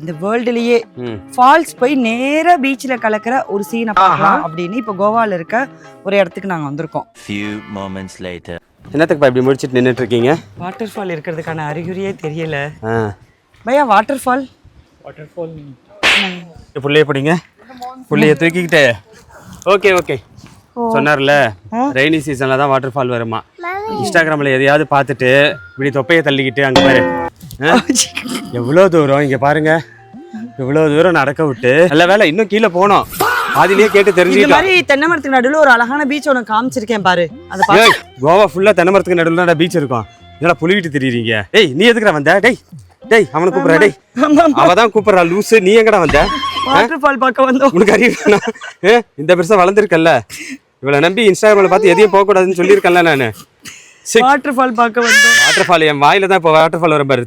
இந்த வேர்ல்டுலயே ஃபால்ஸ் போய் நேரா பீச்ல கலக்கிற ஒரு சீனை பார்க்கலாம் அப்படின்னு இப்ப கோவால இருக்க ஒரு இடத்துக்கு நாங்க வந்திருக்கோம். Few moments later. என்னத்துக்கு இப்படி முடிச்சிட்டு நின்னுட்டு இருக்கீங்க? வாட்டர் ஃபால் இருக்கிறதுக்கான அறிகுறியே தெரியல. பையா வாட்டர் ஃபால் புள்ளைய பிடிங்க, புள்ளைய தூக்கிக்கிட்டு. ஓகே ஓகே சொன்னார்ல ரெய்னி சீசன்ல தான் வாட்டர் ஃபால் வருமா. இன்ஸ்டாகிராம்ல எதையாவது பார்த்துட்டு இப்படி தொப்பையை தள்ளிக்கிட்டு அங்க பாரு எவ்வளோ தூரம், இங்க பாருங்க எவ்வளோ தூரம் நடக்க விட்டு. நல்ல வேலை இன்னும் கீழே போனோம், பாதிலேயே கேட்டு இந்த தெரிஞ்சுக்கிட்டோம். மாதிரி தென்னை மரத்துக்கு நடுவில் ஒரு அழகான பீச் உனக்கு காமிச்சிருக்கேன் பாரு. அதை கோவா ஃபுல்லா தென்னை மரத்துக்கு நடுவில் தான் பீச் இருக்கும். இதெல்லாம் புலிகிட்டு தெரியுறீங்க. டேய் நீ எதுக்குடா வந்த? டேய் அவனை கூப்பிடுறா. டேய் அவதான் கூப்பிடுறா லூசு. நீ எங்கடா வந்த? வாட்டர் ஃபால் பார்க்க வந்தோம். உனக்கு அறிவு இந்த பெருசா வளர்ந்துருக்கல்ல, இவளை நம்பி இன்ஸ்டாகிராம்ல பார்த்து எதையும் போக கூடாதுன்னு சொல்லியிருக்கேன்ல நானு. வாட்டர் ஃபால் பார்க்க வந்தோம். வாட்டர் ஃபால் என் வாயில தான் இப்போ வாட்டர் ஃபால் வர பாரு.